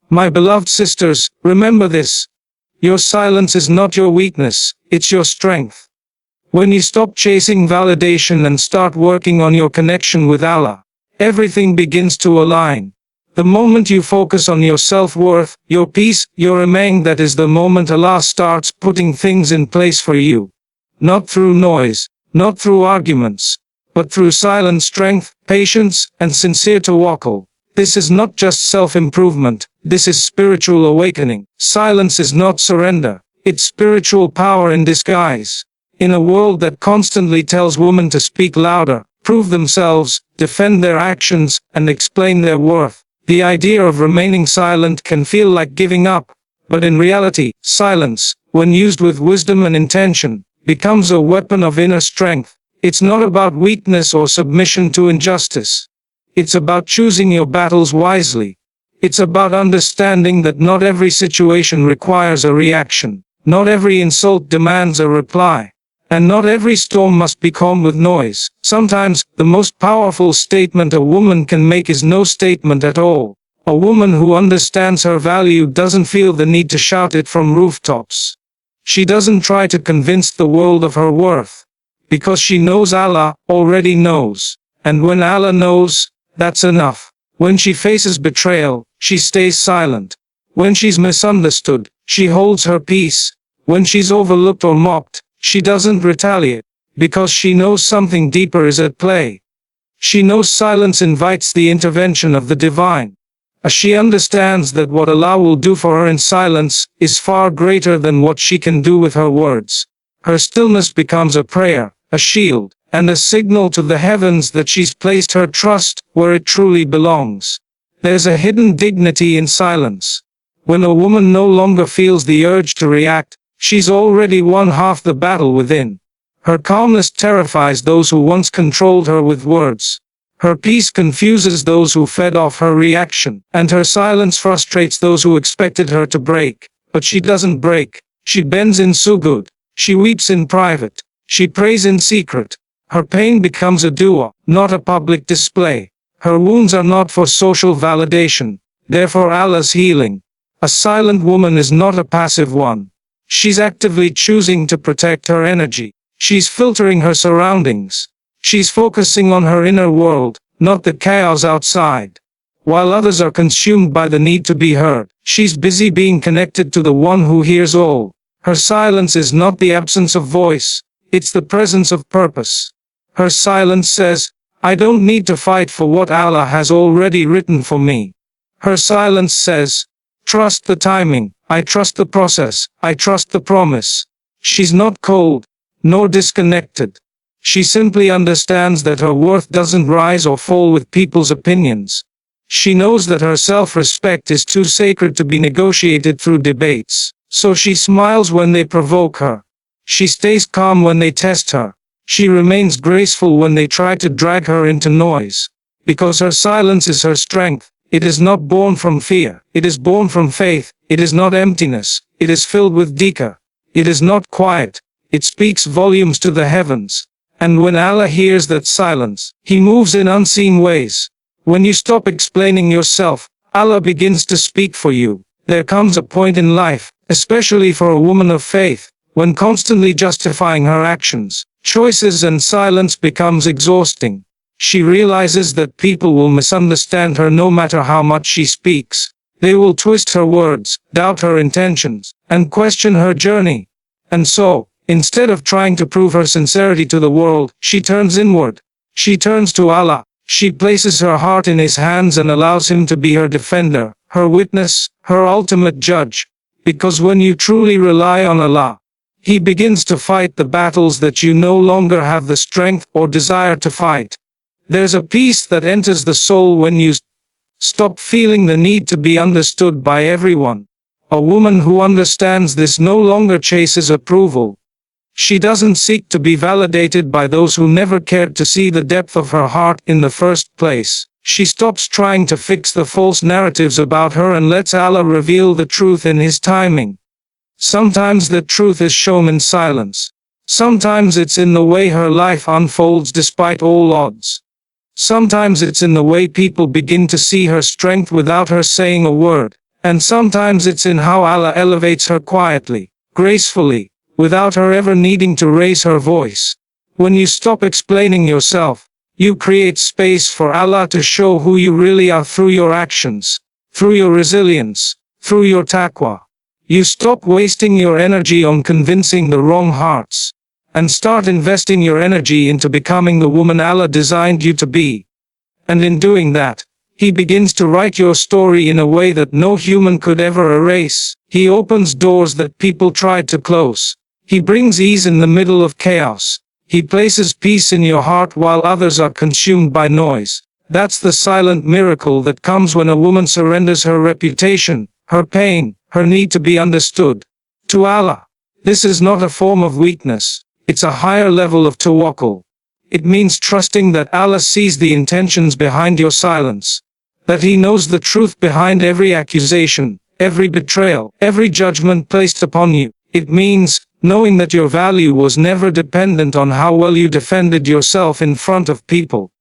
My beloved sisters, remember this. Your silence is not your weakness, it's your strength. When you stop chasing validation and start working on your connection with Allah, everything begins to align. The moment you focus on your self-worth, your peace, your iman, that is the moment Allah starts putting things in place for you. Not through noise, not through arguments, but through silent strength, patience, and sincere tawakkul. This is not just self-improvement, this is spiritual awakening. Silence is not surrender, it's spiritual power in disguise. In a world that constantly tells women to speak louder, prove themselves, defend their actions, and explain their worth, the idea of remaining silent can feel like giving up. But in reality, silence, when used with wisdom and intention, becomes a weapon of inner strength. It's not about weakness or submission to injustice. It's about choosing your battles wisely. It's about understanding that not every situation requires a reaction, not every insult demands a reply, and not every storm must be calmed with noise. Sometimes, the most powerful statement a woman can make is no statement at all. A woman who understands her value doesn't feel the need to shout it from rooftops. She doesn't try to convince the world of her worth, because she knows Allah already knows. And when Allah knows, that's enough. When she faces betrayal, she stays silent. When she's misunderstood, she holds her peace. When she's overlooked or mocked, she doesn't retaliate, because she knows something deeper is at play. She knows silence invites the intervention of the divine. As she understands that what Allah will do for her in silence is far greater than what she can do with her words, her stillness becomes a prayer, a shield, and a signal to the heavens that she's placed her trust where it truly belongs. There's a hidden dignity in silence. When a woman no longer feels the urge to react, she's already won half the battle within. Her calmness terrifies those who once controlled her with words. Her peace confuses those who fed off her reaction, and her silence frustrates those who expected her to break. But she doesn't break. She bends in sujud. She weeps in private. She prays in secret. Her pain becomes a dua, not a public display. Her wounds are not for social validation, they're for Allah's healing. A silent woman is not a passive one. She's actively choosing to protect her energy. She's filtering her surroundings. She's focusing on her inner world, not the chaos outside. While others are consumed by the need to be heard, she's busy being connected to the one who hears all. Her silence is not the absence of voice, it's the presence of purpose. Her silence says, I don't need to fight for what Allah has already written for me. Her silence says, trust the timing, I trust the process, I trust the promise. She's not cold, nor disconnected. She simply understands that her worth doesn't rise or fall with people's opinions. She knows that her self-respect is too sacred to be negotiated through debates. So she smiles when they provoke her. She stays calm when they test her. She remains graceful when they try to drag her into noise. Because her silence is her strength. It is not born from fear. It is born from faith. It is not emptiness. It is filled with dhikr. It is not quiet. It speaks volumes to the heavens. And when Allah hears that silence, He moves in unseen ways. When you stop explaining yourself, Allah begins to speak for you. There comes a point in life, especially for a woman of faith, when constantly justifying her actions, choices and silence becomes exhausting. She realizes that people will misunderstand her no matter how much she speaks. They will twist her words, doubt her intentions, and question her journey. And so, instead of trying to prove her sincerity to the world, she turns inward. She turns to Allah. She places her heart in His hands and allows Him to be her defender, her witness, her ultimate judge. Because when you truly rely on Allah, He begins to fight the battles that you no longer have the strength or desire to fight. There's a peace that enters the soul when you stop feeling the need to be understood by everyone. A woman who understands this no longer chases approval. She doesn't seek to be validated by those who never cared to see the depth of her heart in the first place. She stops trying to fix the false narratives about her and lets Allah reveal the truth in His timing. Sometimes the truth is shown in silence. Sometimes it's in the way her life unfolds despite all odds. Sometimes it's in the way people begin to see her strength without her saying a word. And sometimes it's in how Allah elevates her quietly, gracefully, without her ever needing to raise her voice. When you stop explaining yourself, you create space for Allah to show who you really are through your actions, through your resilience, through your taqwa. You stop wasting your energy on convincing the wrong hearts, and start investing your energy into becoming the woman Allah designed you to be. And in doing that, He begins to write your story in a way that no human could ever erase. He opens doors that people tried to close. He brings ease in the middle of chaos. He places peace in your heart while others are consumed by noise. That's the silent miracle that comes when a woman surrenders her reputation, her pain, her need to be understood to Allah. This is not a form of weakness. It's a higher level of tawakkul. It means trusting that Allah sees the intentions behind your silence, that He knows the truth behind every accusation, every betrayal, every judgment placed upon you. It means knowing that your value was never dependent on how well you defended yourself in front of people.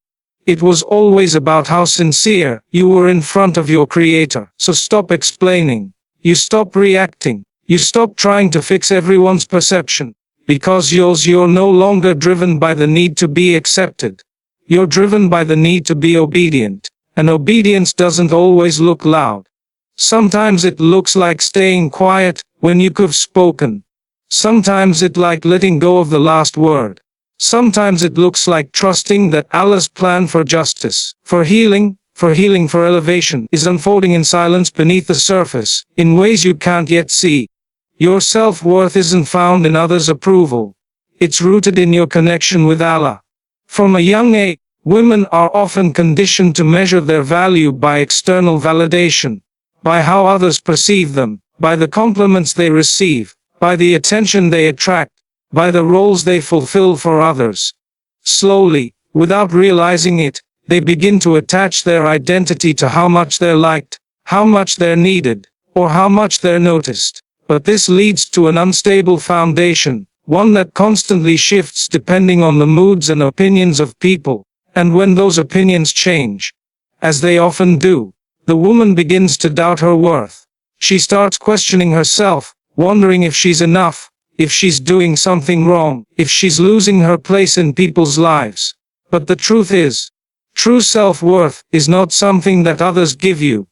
It was always about how sincere you were in front of your Creator. So stop explaining. You stop reacting. You stop trying to fix everyone's perception. Because you're no longer driven by the need to be accepted. You're driven by the need to be obedient. And obedience doesn't always look loud. Sometimes it looks like staying quiet when you could have spoken. Sometimes it's like letting go of the last word. Sometimes it looks like trusting that Allah's plan for justice, for healing, for elevation is unfolding in silence beneath the surface, in ways you can't yet see. Your self-worth isn't found in others' approval. It's rooted in your connection with Allah. From a young age, women are often conditioned to measure their value by external validation, by how others perceive them, by the compliments they receive, by the attention they attract, by the roles they fulfill for others. Slowly, without realizing it, they begin to attach their identity to how much they're liked, how much they're needed, or how much they're noticed. But this leads to an unstable foundation, one that constantly shifts depending on the moods and opinions of people. And when those opinions change, as they often do, the woman begins to doubt her worth. She starts questioning herself, wondering if she's enough, if she's doing something wrong, if she's losing her place in people's lives. But the truth is, true self-worth is not something that others give you.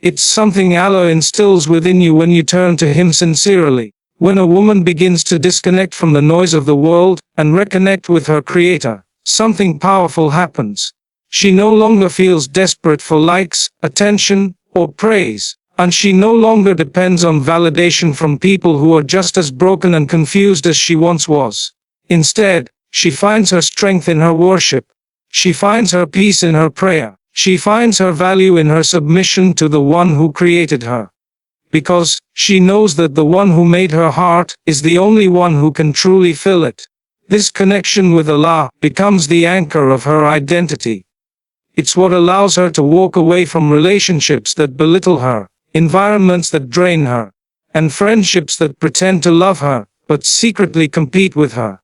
It's something Allah instills within you when you turn to Him sincerely. When a woman begins to disconnect from the noise of the world and reconnect with her Creator, something powerful happens. She no longer feels desperate for likes, attention, or praise, and she no longer depends on validation from people who are just as broken and confused as she once was. Instead, she finds her strength in her worship. She finds her peace in her prayer. She finds her value in her submission to the one who created her. Because she knows that the one who made her heart is the only one who can truly fill it. This connection with Allah becomes the anchor of her identity. It's what allows her to walk away from relationships that belittle her, environments that drain her, and friendships that pretend to love her, but secretly compete with her.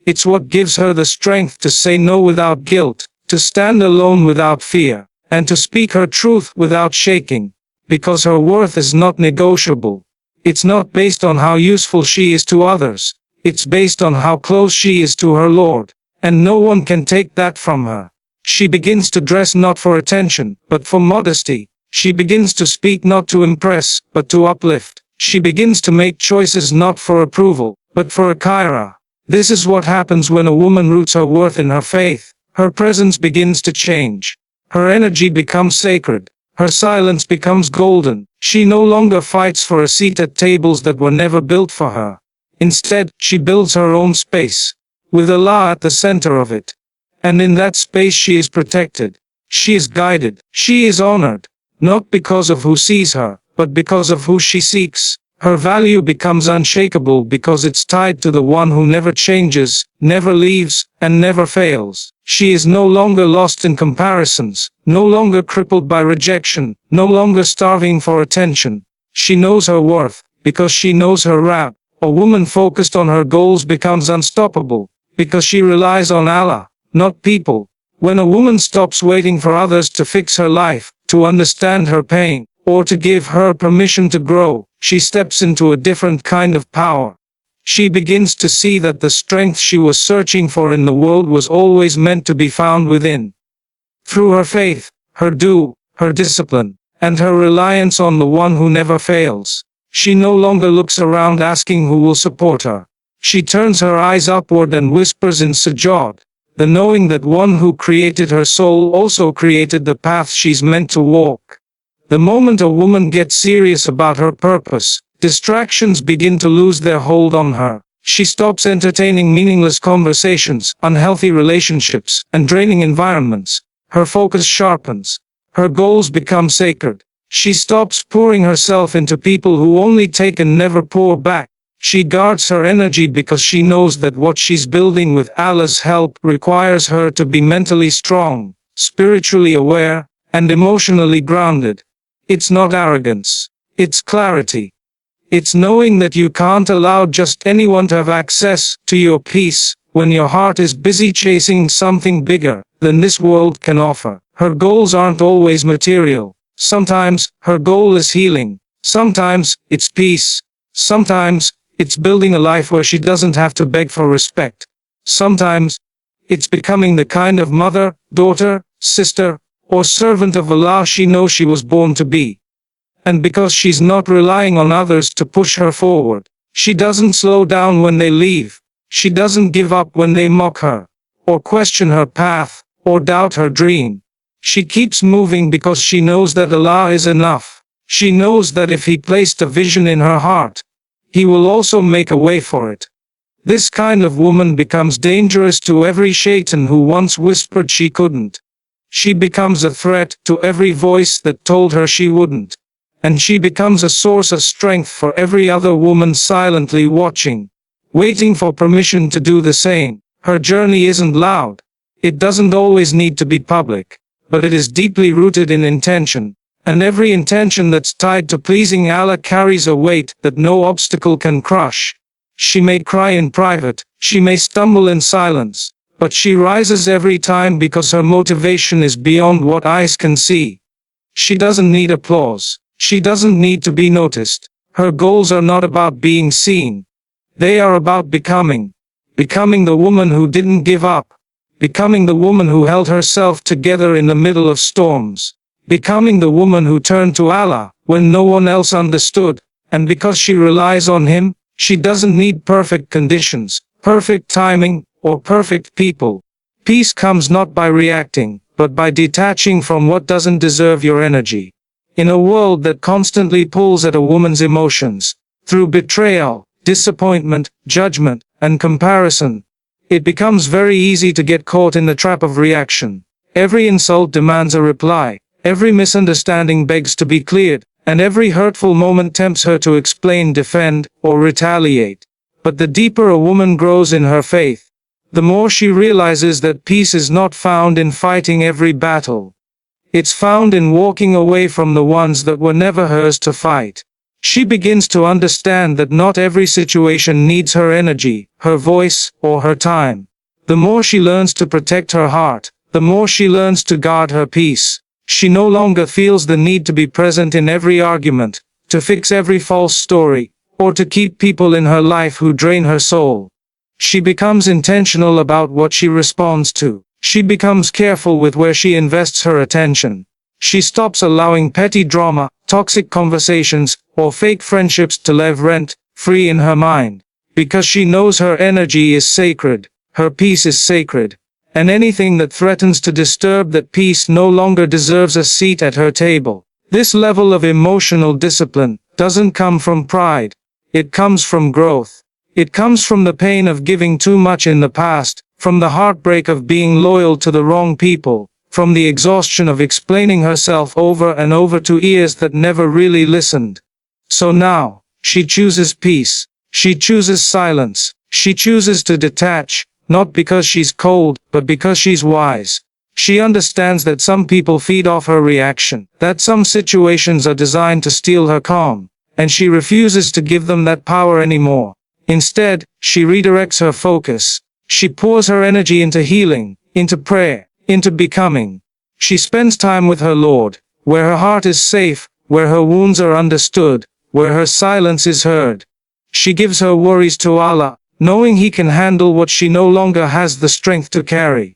It's what gives her the strength to say no without guilt, to stand alone without fear, and to speak her truth without shaking. Because her worth is not negotiable. It's not based on how useful she is to others. It's based on how close she is to her Lord. And no one can take that from her. She begins to dress not for attention, but for modesty. She begins to speak not to impress, but to uplift. She begins to make choices not for approval, but for akira. This is what happens when a woman roots her worth in her faith. Her presence begins to change. Her energy becomes sacred. Her silence becomes golden. She no longer fights for a seat at tables that were never built for her. Instead, she builds her own space, with Allah at the center of it. And in that space she is protected. She is guided. She is honored. Not because of who sees her, but because of who she seeks. Her value becomes unshakable because it's tied to the one who never changes, never leaves, and never fails. She is no longer lost in comparisons, no longer crippled by rejection, no longer starving for attention. She knows her worth, because she knows her Rabb. A woman focused on her goals becomes unstoppable, because she relies on Allah, not people. When a woman stops waiting for others to fix her life, to understand her pain, or to give her permission to grow, she steps into a different kind of power. She begins to see that the strength she was searching for in the world was always meant to be found within. Through her faith, her her discipline, and her reliance on the one who never fails, she no longer looks around asking who will support her. She turns her eyes upward and whispers in sujood, the knowing that one who created her soul also created the path she's meant to walk. The moment a woman gets serious about her purpose, distractions begin to lose their hold on her. She stops entertaining meaningless conversations, unhealthy relationships, and draining environments. Her focus sharpens. Her goals become sacred. She stops pouring herself into people who only take and never pour back. She guards her energy because she knows that what she's building with Allah's help requires her to be mentally strong, spiritually aware, and emotionally grounded. It's not arrogance. It's clarity. It's knowing that you can't allow just anyone to have access to your peace when your heart is busy chasing something bigger than this world can offer. Her goals aren't always material. Sometimes her goal is healing. Sometimes it's peace. Sometimes it's building a life where she doesn't have to beg for respect. Sometimes it's becoming the kind of mother, daughter, sister, or servant of Allah she knows she was born to be. And because she's not relying on others to push her forward, she doesn't slow down when they leave. She doesn't give up when they mock her, or question her path, or doubt her dream. She keeps moving because she knows that Allah is enough. She knows that if He placed a vision in her heart, He will also make a way for it. This kind of woman becomes dangerous to every shaitan who once whispered she couldn't. She becomes a threat to every voice that told her she wouldn't. And she becomes a source of strength for every other woman silently watching, waiting for permission to do the same. Her journey isn't loud. It doesn't always need to be public, but it is deeply rooted in intention. And every intention that's tied to pleasing Allah carries a weight that no obstacle can crush. She may cry in private, she may stumble in silence, but she rises every time because her motivation is beyond what eyes can see. She doesn't need applause. She doesn't need to be noticed. Her goals are not about being seen. They are about becoming. Becoming the woman who didn't give up. Becoming the woman who held herself together in the middle of storms. Becoming the woman who turned to Allah when no one else understood. And because she relies on Him, she doesn't need perfect conditions, perfect timing, or perfect people. Peace comes not by reacting, but by detaching from what doesn't deserve your energy. In a world that constantly pulls at a woman's emotions, through betrayal, disappointment, judgment, and comparison, it becomes very easy to get caught in the trap of reaction. Every insult demands a reply, every misunderstanding begs to be cleared, and every hurtful moment tempts her to explain, defend, or retaliate. But the deeper a woman grows in her faith, the more she realizes that peace is not found in fighting every battle. It's found in walking away from the ones that were never hers to fight. She begins to understand that not every situation needs her energy, her voice, or her time. The more she learns to protect her heart, the more she learns to guard her peace. She no longer feels the need to be present in every argument, to fix every false story, or to keep people in her life who drain her soul. She becomes intentional about what she responds to. She becomes careful with where she invests her attention. She stops allowing petty drama, toxic conversations, or fake friendships to live rent-free in her mind. Because she knows her energy is sacred, her peace is sacred, and anything that threatens to disturb that peace no longer deserves a seat at her table. This level of emotional discipline doesn't come from pride. It comes from growth. It comes from the pain of giving too much in the past, from the heartbreak of being loyal to the wrong people, from the exhaustion of explaining herself over and over to ears that never really listened. So now, she chooses peace. She chooses silence. She chooses to detach, not because she's cold, but because she's wise. She understands that some people feed off her reaction, that some situations are designed to steal her calm, and she refuses to give them that power anymore. Instead, she redirects her focus. She pours her energy into healing, into prayer, into becoming. She spends time with her Lord, where her heart is safe, where her wounds are understood, where her silence is heard. She gives her worries to Allah, knowing He can handle what she no longer has the strength to carry.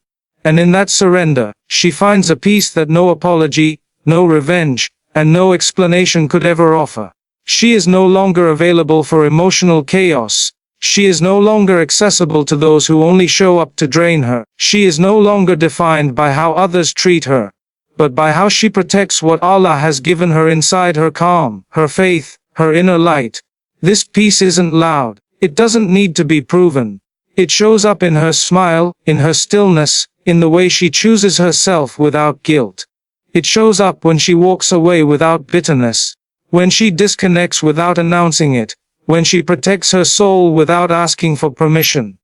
And in that surrender, she finds a peace that no apology, no revenge, and no explanation could ever offer. She is no longer available for emotional chaos. She is no longer accessible to those who only show up to drain her. She is no longer defined by how others treat her, but by how she protects what Allah has given her inside her calm, her faith, her inner light. This peace isn't loud. It doesn't need to be proven. It shows up in her smile, in her stillness, in the way she chooses herself without guilt. It shows up when she walks away without bitterness, when she disconnects without announcing it, when she protects her soul without asking for permission.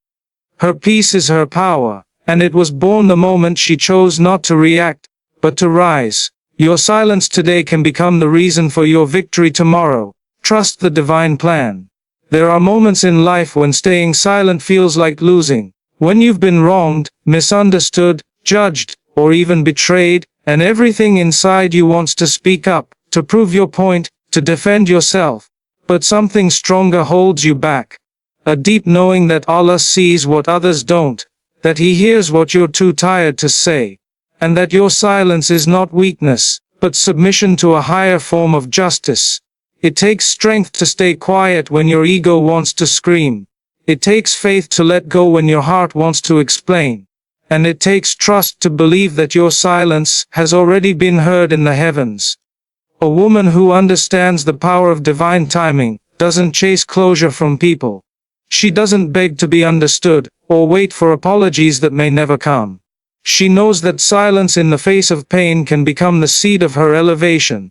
Her peace is her power, and it was born the moment she chose not to react, but to rise. Your silence today can become the reason for your victory tomorrow. Trust the divine plan. There are moments in life when staying silent feels like losing. When you've been wronged, misunderstood, judged, or even betrayed, and everything inside you wants to speak up, to prove your point, to defend yourself. But something stronger holds you back. A deep knowing that Allah sees what others don't, that He hears what you're too tired to say, and that your silence is not weakness, but submission to a higher form of justice. It takes strength to stay quiet when your ego wants to scream. It takes faith to let go when your heart wants to explain. And it takes trust to believe that your silence has already been heard in the heavens. A woman who understands the power of divine timing doesn't chase closure from people. She doesn't beg to be understood, or wait for apologies that may never come. She knows that silence in the face of pain can become the seed of her elevation.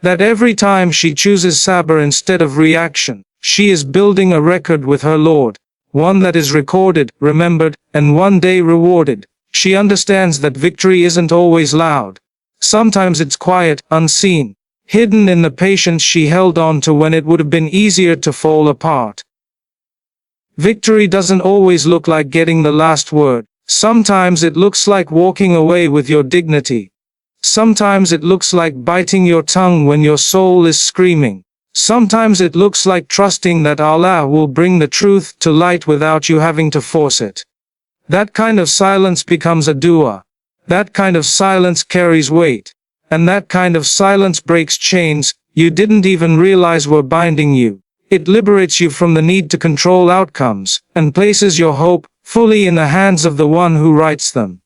That every time she chooses sabr instead of reaction, she is building a record with her Lord, one that is recorded, remembered, and one day rewarded. She understands that victory isn't always loud. Sometimes it's quiet, unseen, hidden in the patience she held on to when it would have been easier to fall apart. Victory doesn't always look like getting the last word. Sometimes it looks like walking away with your dignity. Sometimes it looks like biting your tongue when your soul is screaming. Sometimes it looks like trusting that Allah will bring the truth to light without you having to force it. That kind of silence becomes a dua. That kind of silence carries weight. And that kind of silence breaks chains you didn't even realize were binding you. It liberates you from the need to control outcomes, and places your hope fully in the hands of the one who writes them.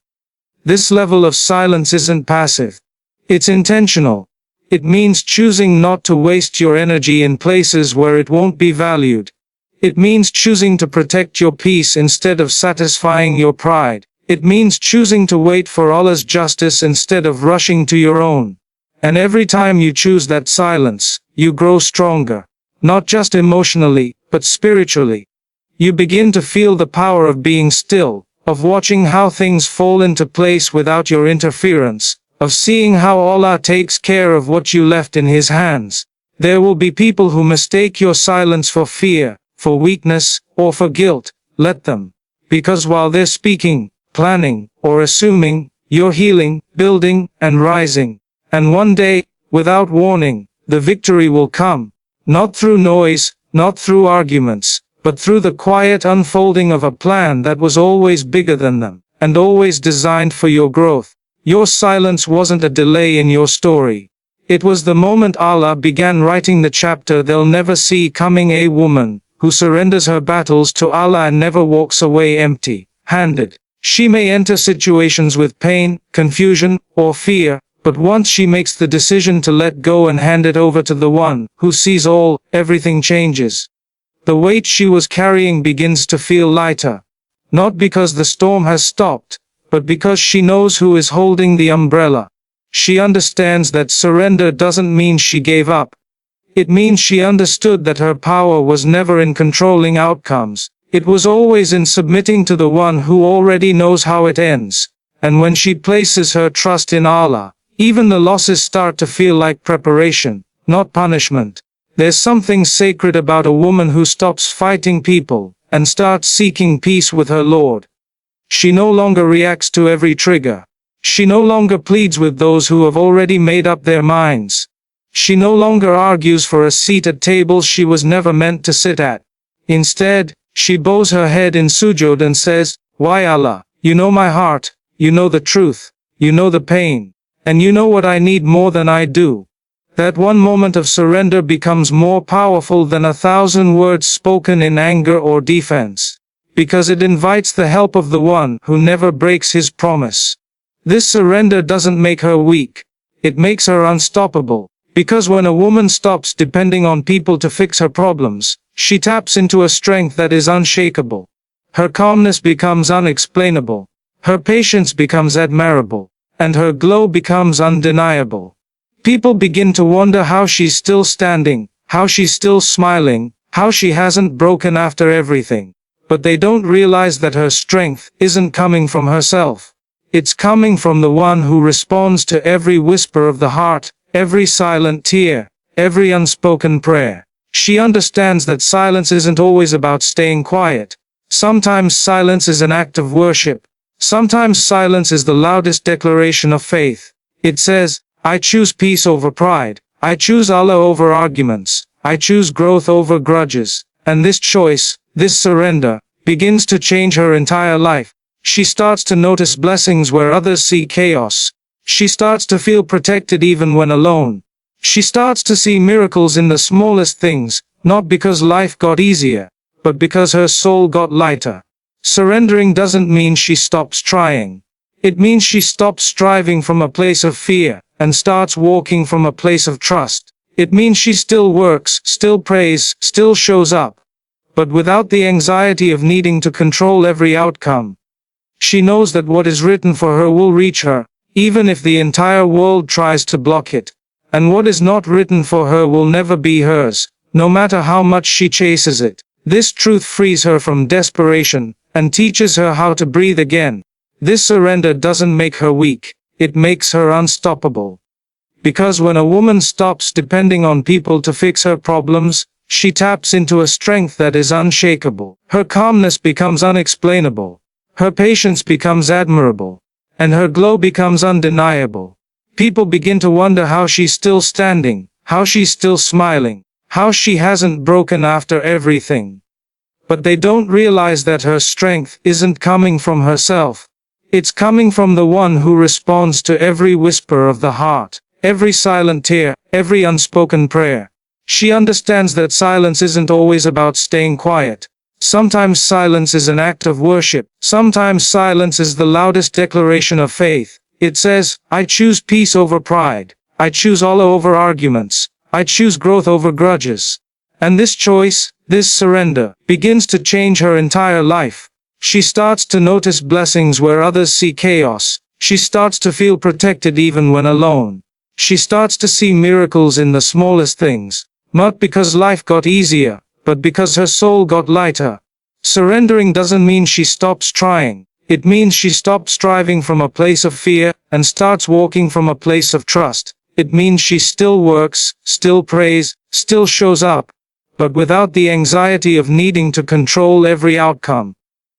This level of silence isn't passive. It's intentional. It means choosing not to waste your energy in places where it won't be valued. It means choosing to protect your peace instead of satisfying your pride. It means choosing to wait for Allah's justice instead of rushing to your own. And every time you choose that silence, you grow stronger. Not just emotionally, but spiritually. You begin to feel the power of being still, of watching how things fall into place without your interference, of seeing how Allah takes care of what you left in His hands. There will be people who mistake your silence for fear, for weakness, or for guilt. Let them. Because while they're speaking, planning, or assuming, you're healing, building, and rising. And one day, without warning, the victory will come. Not through noise, not through arguments, but through the quiet unfolding of a plan that was always bigger than them, and always designed for your growth. Your silence wasn't a delay in your story. It was the moment Allah began writing the chapter they'll never see coming. A woman who surrenders her battles to Allah and never walks away empty-handed. She may enter situations with pain, confusion, or fear, but once she makes the decision to let go and hand it over to the one who sees all, everything changes. The weight she was carrying begins to feel lighter. Not because the storm has stopped, but because she knows who is holding the umbrella. She understands that surrender doesn't mean she gave up. It means she understood that her power was never in controlling outcomes. It was always in submitting to the one who already knows how it ends. And when she places her trust in Allah, even the losses start to feel like preparation, not punishment. There's something sacred about a woman who stops fighting people and starts seeking peace with her Lord. She no longer reacts to every trigger. She no longer pleads with those who have already made up their minds. She no longer argues for a seat at tables she was never meant to sit at. Instead, she bows her head in sujood and says, "Why Allah, you know my heart, you know the truth, you know the pain, and you know what I need more than I do." That one moment of surrender becomes more powerful than 1,000 words spoken in anger or defense, because it invites the help of the one who never breaks his promise. This surrender doesn't make her weak. It makes her unstoppable. Because when a woman stops depending on people to fix her problems, she taps into a strength that is unshakable. Her calmness becomes unexplainable. Her patience becomes admirable. And her glow becomes undeniable. People begin to wonder how she's still standing, how she's still smiling, how she hasn't broken after everything. But they don't realize that her strength isn't coming from herself. It's coming from the one who responds to every whisper of the heart, every silent tear, every unspoken prayer. She understands that silence isn't always about staying quiet. Sometimes silence is an act of worship. Sometimes silence is the loudest declaration of faith. It says, "I choose peace over pride. I choose Allah over arguments. I choose growth over grudges." And this choice, this surrender, begins to change her entire life. She starts to notice blessings where others see chaos. She starts to feel protected even when alone. She starts to see miracles in the smallest things, not because life got easier, but because her soul got lighter. Surrendering doesn't mean she stops trying. It means she stops striving from a place of fear and starts walking from a place of trust. It means she still works, still prays, still shows up, but without the anxiety of needing to control every outcome. She knows that what is written for her will reach her, even if the entire world tries to block it. And what is not written for her will never be hers, no matter how much she chases it. This truth frees her from desperation, and teaches her how to breathe again. This surrender doesn't make her weak, it makes her unstoppable. Because when a woman stops depending on people to fix her problems, she taps into a strength that is unshakable. Her calmness becomes unexplainable. Her patience becomes admirable. And her glow becomes undeniable. People begin to wonder how she's still standing, how she's still smiling, how she hasn't broken after everything. But they don't realize that her strength isn't coming from herself. It's coming from the one who responds to every whisper of the heart, every silent tear, every unspoken prayer. She understands that silence isn't always about staying quiet. Sometimes silence is an act of worship. Sometimes silence is the loudest declaration of faith. It says, "I choose peace over pride. I choose Allah over arguments. I choose growth over grudges." And this choice, this surrender, begins to change her entire life. She starts to notice blessings where others see chaos. She starts to feel protected even when alone. She starts to see miracles in the smallest things, not because life got easier, but because her soul got lighter. Surrendering doesn't mean she stops trying. It means she stops striving from a place of fear and starts walking from a place of trust. It means she still works, still prays, still shows up, but without the anxiety of needing to control every outcome.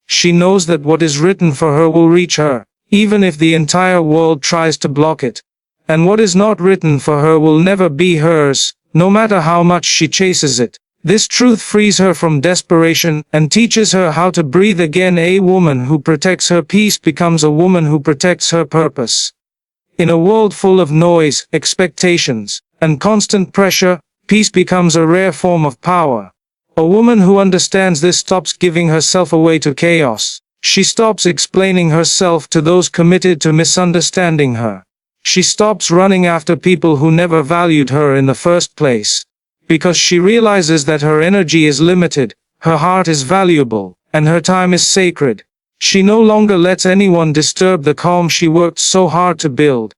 She knows that what is written for her will reach her, even if the entire world tries to block it. And what is not written for her will never be hers, no matter how much she chases it. This truth frees her from desperation and teaches her how to breathe again. A woman who protects her peace becomes a woman who protects her purpose. In a world full of noise, expectations, and constant pressure, peace becomes a rare form of power. A woman who understands this stops giving herself away to chaos. She stops explaining herself to those committed to misunderstanding her. She stops running after people who never valued her in the first place. Because she realizes that her energy is limited, her heart is valuable, and her time is sacred. She no longer lets anyone disturb the calm she worked so hard to build.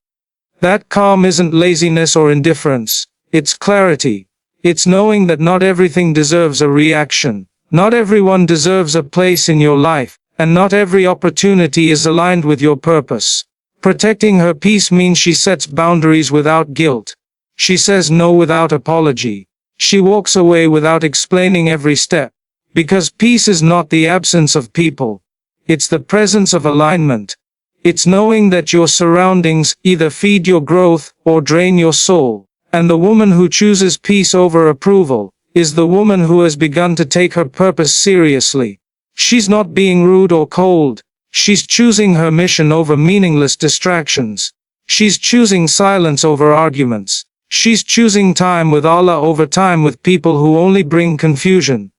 That calm isn't laziness or indifference, it's clarity. It's knowing that not everything deserves a reaction, not everyone deserves a place in your life, and not every opportunity is aligned with your purpose. Protecting her peace means she sets boundaries without guilt. She says no without apology. She walks away without explaining every step. Because peace is not the absence of people. It's the presence of alignment. It's knowing that your surroundings either feed your growth or drain your soul, And the woman who chooses peace over approval is the woman who has begun to take her purpose seriously. She's not being rude or cold. She's choosing her mission over meaningless distractions. She's choosing silence over arguments. She's choosing time with Allah over time with people who only bring confusion.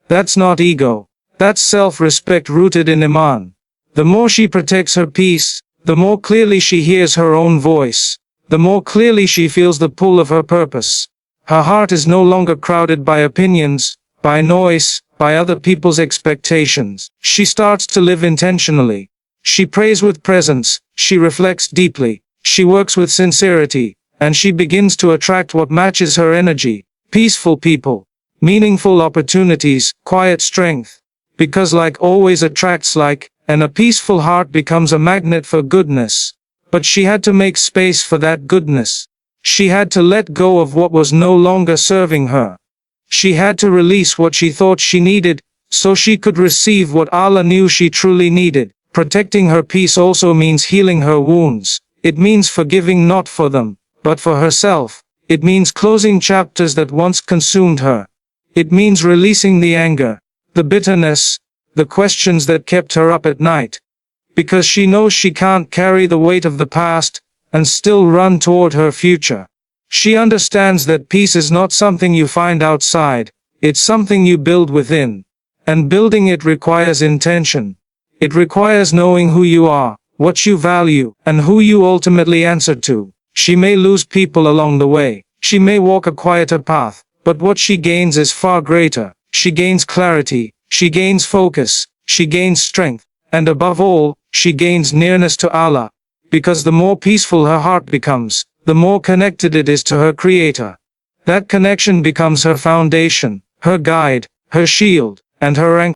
That's not ego. That's self-respect rooted in Iman. The more she protects her peace, the more clearly she hears her own voice. The more clearly she feels the pull of her purpose. Her heart is no longer crowded by opinions, by noise, by other people's expectations. She starts to live intentionally. She prays with presence, she reflects deeply, she works with sincerity, and she begins to attract what matches her energy. Peaceful people, meaningful opportunities, quiet strength. Because like always attracts like, and a peaceful heart becomes a magnet for goodness. But she had to make space for that goodness. She had to let go of what was no longer serving her. She had to release what she thought she needed, so she could receive what Allah knew she truly needed. Protecting her peace also means healing her wounds. It means forgiving not for them, but for herself. It means closing chapters that once consumed her. It means releasing the anger, the bitterness, the questions that kept her up at night. Because she knows she can't carry the weight of the past and still run toward her future. She understands that peace is not something you find outside, it's something you build within. And building it requires intention. It requires knowing who you are, what you value, and who you ultimately answer to. She may lose people along the way. She may walk a quieter path, but what she gains is far greater. She gains clarity, she gains focus, she gains strength. And above all, she gains nearness to Allah. Because the more peaceful her heart becomes, the more connected it is to her Creator. That connection becomes her foundation, her guide, her shield, and her anchor.